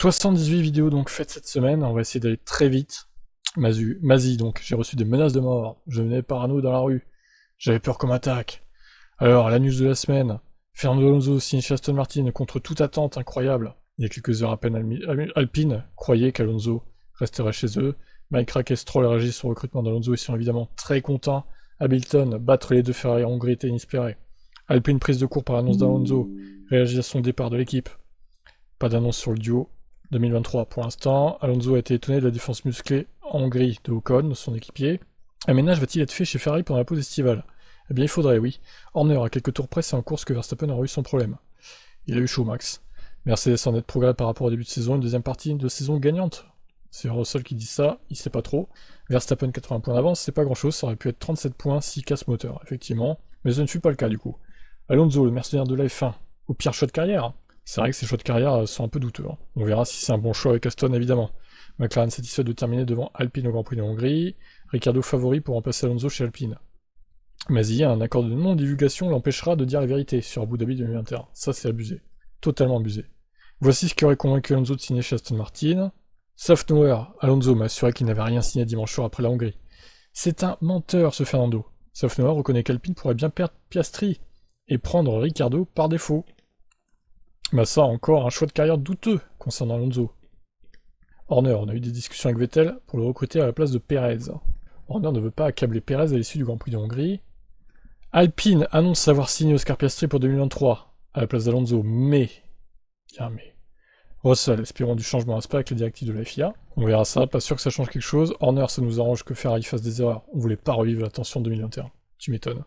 78 vidéos donc faites cette semaine, on va essayer d'aller très vite. Mazie donc, j'ai reçu des menaces de mort, je venais parano dans la rue, j'avais peur qu'on m'attaque. Alors, la news de la semaine, Fernando Alonso signe chez Aston Martin contre toute attente incroyable. Il y a quelques heures à peine, Alpine croyait qu'Alonso resterait chez eux. Mike Rack et Stroll réagissent sur le recrutement d'Alonso et sont évidemment très contents. Hamilton, battre les deux Ferrari en Hongrie était inespéré. Alpine prise de court par l'annonce d'Alonso, réagit à son départ de l'équipe. Pas d'annonce sur le duo 2023 pour l'instant. Alonso a été étonné de la défense musclée en Hongrie de Ocon, son équipier. Un ménage va-t-il être fait chez Ferrari pendant la pause estivale? Eh bien il faudrait, oui. Horner, à quelques tours près, c'est en course que Verstappen aura eu son problème. Il a eu chaud, Max. Mercedes en net progrès par rapport au début de saison, une deuxième partie de saison gagnante. C'est Russell qui dit ça, il sait pas trop. Verstappen 80 points d'avance, c'est pas grand chose, ça aurait pu être 37 points s'il casse moteur, effectivement. Mais ce ne fut pas le cas du coup. Alonso, le mercenaire de la F1, au pire choix de carrière. C'est vrai que ses choix de carrière sont un peu douteux. On verra si c'est un bon choix avec Aston, évidemment. McLaren satisfait de terminer devant Alpine au Grand Prix de Hongrie. Ricardo favori pour remplacer Alonso chez Alpine. Mais un accord de non-divulgation l'empêchera de dire la vérité sur Abu Dhabi 2021. Ça, c'est abusé. Totalement abusé. Voici ce qui aurait convaincu Alonso de signer chez Aston Martin. Soft nowhere, Alonso m'a assuré qu'il n'avait rien signé dimanche soir après la Hongrie. C'est un menteur, ce Fernando. Soft nowhere reconnaît qu'Alpine pourrait bien perdre Piastri et prendre Ricardo par défaut. Mais ça, encore un choix de carrière douteux concernant Alonso. Horner, on a eu des discussions avec Vettel pour le recruter à la place de Perez. Horner ne veut pas accabler Perez à l'issue du Grand Prix de Hongrie. Alpine annonce avoir signé Oscar Piastri pour 2023 à la place d'Alonso, mais... Russell, espérons du changement à ce pas avec les directives de la FIA. On verra ça, pas sûr que ça change quelque chose. Horner, ça nous arrange que Ferrari fasse des erreurs. On voulait pas revivre la tension de 2021. Tu m'étonnes.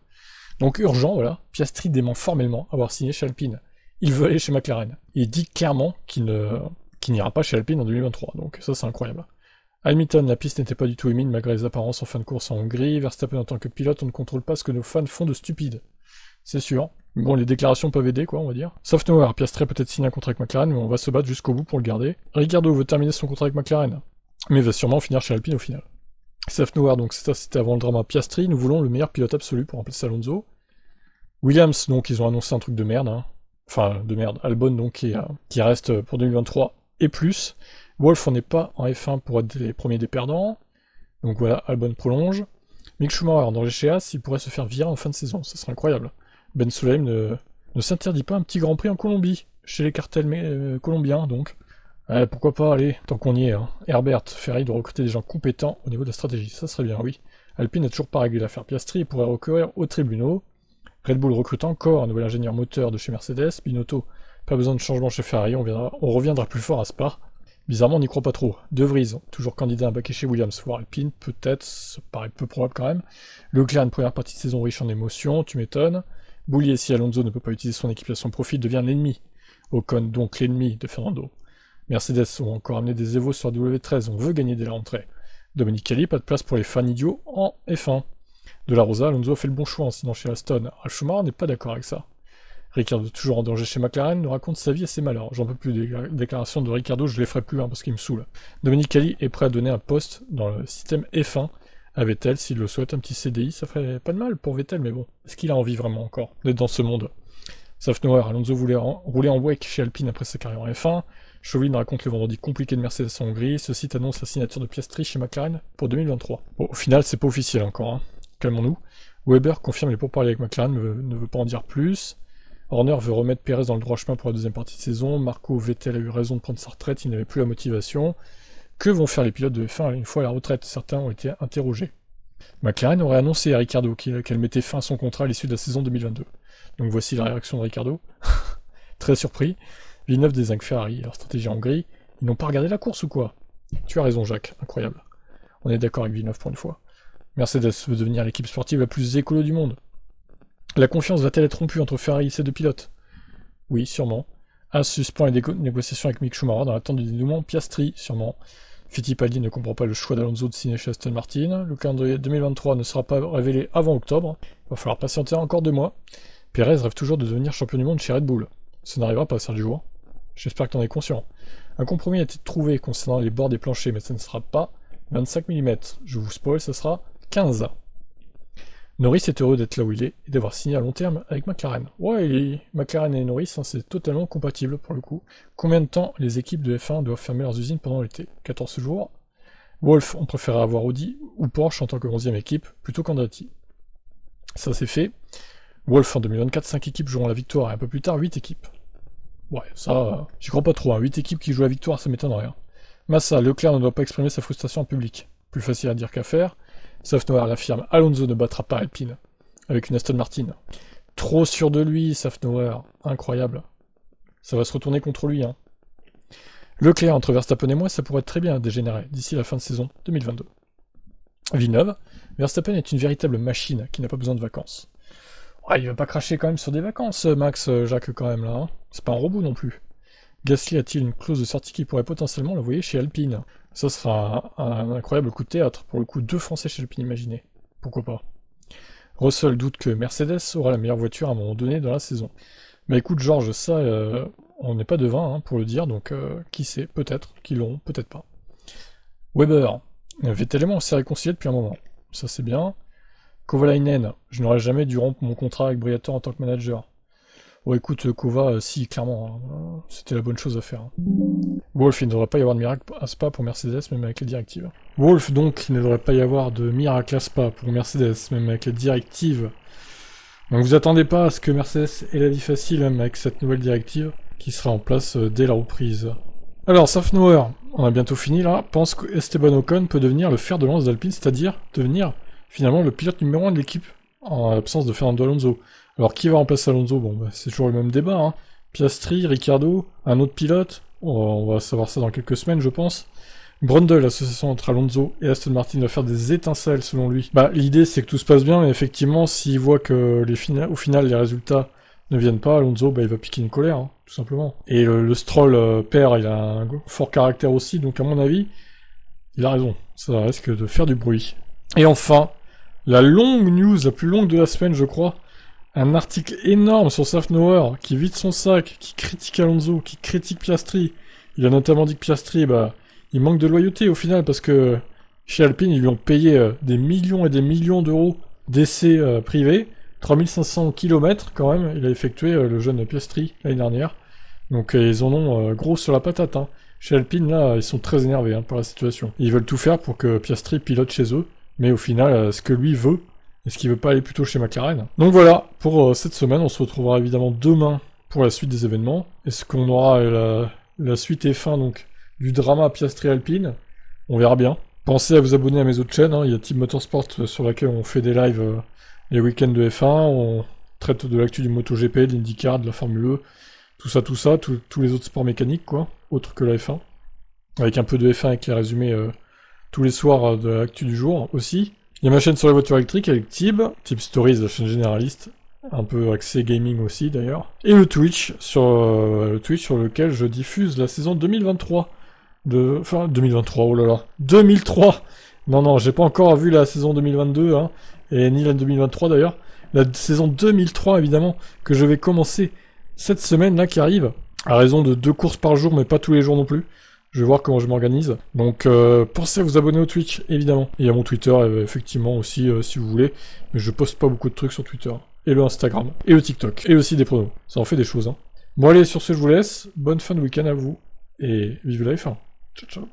Donc urgent, voilà. Piastri dément formellement avoir signé chez Alpine. Il veut aller chez McLaren. Il dit clairement qu'il n'ira pas chez Alpine en 2023. Donc ça, c'est incroyable. Hamilton, la piste n'était pas du tout humide malgré les apparences en fin de course en Hongrie. Verstappen, en tant que pilote, on ne contrôle pas ce que nos fans font de stupide. C'est sûr. Bon, les déclarations peuvent aider, quoi, on va dire. Sauf Noir, Piastri peut-être signer un contrat avec McLaren, mais on va se battre jusqu'au bout pour le garder. Ricardo veut terminer son contrat avec McLaren, mais va sûrement finir chez Alpine au final. Sauf Noir, donc c'était avant le drama Piastri, nous voulons le meilleur pilote absolu pour remplacer Alonso. Williams, donc ils ont annoncé un truc de merde, hein. Enfin, de merde. Albon, donc, qui reste pour 2023 et plus. Wolf, on n'est pas en F1 pour être les premiers des perdants. Donc voilà, Albon prolonge. Mick Schumacher, en danger chez Haas, il pourrait se faire virer en fin de saison, ça serait incroyable. Ben Sulayem ne s'interdit pas un petit Grand Prix en Colombie, chez les cartels colombiens, donc. Pourquoi pas, allez, tant qu'on y est. Hein. Herbert, Ferrari doit recruter des gens compétents au niveau de la stratégie, ça serait bien, oui. Alpine n'a toujours pas réglé l'affaire Piastri et pourrait recourir aux tribunaux. Red Bull recrute encore un nouvel ingénieur moteur de chez Mercedes. Binotto, pas besoin de changement chez Ferrari, on reviendra plus fort à Spa. Bizarrement, on n'y croit pas trop. De Vries, toujours candidat à baquer chez Williams, voire Alpine, peut-être, ça paraît peu probable quand même. Leclerc, une première partie de saison riche en émotions, tu m'étonnes. Boulier, si Alonso ne peut pas utiliser son équipe à son profit, devient l'ennemi. Ocon, donc l'ennemi de Fernando. Mercedes ont encore amené des évos sur la W13, on veut gagner dès la rentrée. Domenicali, pas de place pour les fans idiots en F1. De la Rosa, Alonso a fait le bon choix en signant chez Aston. Ralf Schumacher n'est pas d'accord avec ça. Ricardo, toujours en danger chez McLaren, nous raconte sa vie et ses malheurs. J'en peux plus des déclarations de Ricardo, je les ferai plus parce qu'il me saoule. Domenicali est prêt à donner un poste dans le système F1 à Vettel s'il le souhaite, un petit CDI, ça ferait pas de mal pour Vettel, mais bon, est-ce qu'il a envie vraiment encore d'être dans ce monde? Safnauer, Alonso voulait rouler en WEC chez Alpine après sa carrière en F1. Chauvin raconte le vendredi compliqué de Mercedes en Hongrie. Ce site annonce la signature de Piastri chez McLaren pour 2023. Bon, au final, c'est pas officiel encore, hein. Calmons-nous. Weber confirme les pourparlers avec McLaren, ne veut pas en dire plus. Horner veut remettre Perez dans le droit chemin pour la deuxième partie de saison. Marco Vettel a eu raison de prendre sa retraite, il n'avait plus la motivation. Que vont faire les pilotes de F1 une fois à la retraite? Certains ont été interrogés. McLaren aurait annoncé à Ricardo qu'elle mettait fin à son contrat à l'issue de la saison 2022. Donc voici la réaction de Ricardo. Très surpris. Villeneuve désigne Ferrari, leur stratégie en Hongrie. Ils n'ont pas regardé la course ou quoi? Tu as raison Jacques, incroyable. On est d'accord avec Villeneuve pour une fois. Mercedes veut devenir l'équipe sportive la plus écolo du monde. La confiance va-t-elle être rompue entre Ferrari et ses deux pilotes? Oui, sûrement. Haas suspend les négociations avec Mick Schumacher dans l'attente du dénouement. Piastri, sûrement. Fittipaldi ne comprend pas le choix d'Alonso de signer chez Aston Martin. Le calendrier 2023 ne sera pas révélé avant octobre. Il va falloir patienter encore 2 mois. Perez rêve toujours de devenir champion du monde chez Red Bull. Ça n'arrivera pas, Sergio. J'espère que tu en es conscient. Un compromis a été trouvé concernant les bords des planchers, mais ça ne sera pas 25 mm. Je vous spoil, ça sera 15. Norris est heureux d'être là où il est et d'avoir signé à long terme avec McLaren. Ouais, McLaren et Norris, hein, c'est totalement compatible pour le coup. Combien de temps les équipes de F1 doivent fermer leurs usines pendant l'été? 14 jours. Wolf, on préférait avoir Audi ou Porsche en tant que 11e équipe plutôt qu'Andretti. Ça c'est fait. Wolf en 2024, 5 équipes joueront la victoire et un peu plus tard 8 équipes. Ouais, ça, j'y crois pas trop, hein. 8 équipes qui jouent la victoire, ça m'étonnerait. Hein. Massa, Leclerc ne doit pas exprimer sa frustration en public. Plus facile à dire qu'à faire. Safnauer l'affirme, Alonso ne battra pas Alpine avec une Aston Martin. Trop sûr de lui, Safnauer, incroyable. Ça va se retourner contre lui. Hein. Leclerc entre Verstappen et moi, ça pourrait être très bien dégénérer d'ici la fin de saison 2022. Villeneuve, Verstappen est une véritable machine qui n'a pas besoin de vacances. Ouais, il va pas cracher quand même sur des vacances, Max Jacques, quand même, là. Hein. C'est pas un robot non plus. Gasly a-t-il une clause de sortie qui pourrait potentiellement l'envoyer chez Alpine? Ça sera un incroyable coup de théâtre. Pour le coup, 2 Français chez Alpine, imaginez. Pourquoi pas. Russell doute que Mercedes aura la meilleure voiture à un moment donné dans la saison. Mais écoute, Georges, ça, on n'est pas devin hein, pour le dire, donc qui sait, peut-être qu'ils l'auront, peut-être pas. Weber, Vettel et moi, on s'est réconcilié depuis un moment. Ça, c'est bien. Kovalainen, je n'aurais jamais dû rompre mon contrat avec Briatore en tant que manager. Bon écoute, Kova, si, clairement, hein, c'était la bonne chose à faire. Hein. Wolf, il ne devrait pas y avoir de miracle à Spa pour Mercedes, même avec les directives. Wolf, donc, il ne devrait pas y avoir de miracle à Spa pour Mercedes, même avec les directives. Donc vous attendez pas à ce que Mercedes ait la vie facile, même avec cette nouvelle directive, qui sera en place dès la reprise. Alors, Safnauer, on a bientôt fini là, pense que Esteban Ocon peut devenir le fer de lance d'Alpine, c'est-à-dire devenir finalement le pilote numéro 1 de l'équipe, en l'absence de Fernando Alonso. Alors qui va remplacer Alonso? Bon, bah, c'est toujours le même débat, hein. Piastri, Ricciardo, un autre pilote, on va savoir ça dans quelques semaines je pense. Brundle, l'association entre Alonso et Aston Martin, va faire des étincelles selon lui. Bah l'idée c'est que tout se passe bien, mais effectivement s'il voit que au final les résultats ne viennent pas, Alonso bah, il va piquer une colère, hein, tout simplement. Et le Stroll père, il a un fort caractère aussi, donc à mon avis, il a raison, ça risque de faire du bruit. Et enfin, la longue news, la plus longue de la semaine je crois, un article énorme sur Safnauer qui vide son sac, qui critique Alonso, qui critique Piastri. Il a notamment dit que Piastri, bah, il manque de loyauté au final parce que chez Alpine, ils lui ont payé des millions et des millions d'euros d'essais privés, 3500 km quand même, il a effectué le jeune Piastri l'année dernière. Donc ils en ont gros sur la patate. Hein. Chez Alpine, là, ils sont très énervés par la situation. Ils veulent tout faire pour que Piastri pilote chez eux, mais au final, ce que lui veut, est-ce qu'il veut pas aller plutôt chez McLaren? Donc voilà, pour cette semaine, on se retrouvera évidemment demain pour la suite des événements. Est-ce qu'on aura la suite et fin donc du drama Piastri-Alpine? On verra bien. Pensez à vous abonner à mes autres chaînes, hein. Il y a Team Motorsport sur laquelle on fait des lives les week-ends de F1, on traite de l'actu du MotoGP, de l'IndyCar, de la Formule E, tout ça, tous les autres sports mécaniques, quoi, autres que la F1. Avec un peu de F1 avec les résumés tous les soirs de l'actu du jour aussi. Il y a ma chaîne sur les voitures électriques avec Tib Stories, la chaîne généraliste, un peu axée gaming aussi d'ailleurs. Et le Twitch sur lequel je diffuse la saison 2023 Enfin, 2023, oh là là. 2003 Non, j'ai pas encore vu la saison 2022, hein, et ni la 2023 d'ailleurs. La saison 2003, évidemment, que je vais commencer cette semaine-là qui arrive, à raison de 2 courses par jour, mais pas tous les jours non plus. Je vais voir comment je m'organise. Donc, pensez à vous abonner au Twitch, évidemment. Et à mon Twitter, effectivement, aussi, si vous voulez. Mais je poste pas beaucoup de trucs sur Twitter. Et le Instagram. Et le TikTok. Et aussi des pronos. Ça en fait des choses, hein. Bon, allez, sur ce, je vous laisse. Bonne fin de week-end à vous. Et vive la F1. Ciao, ciao.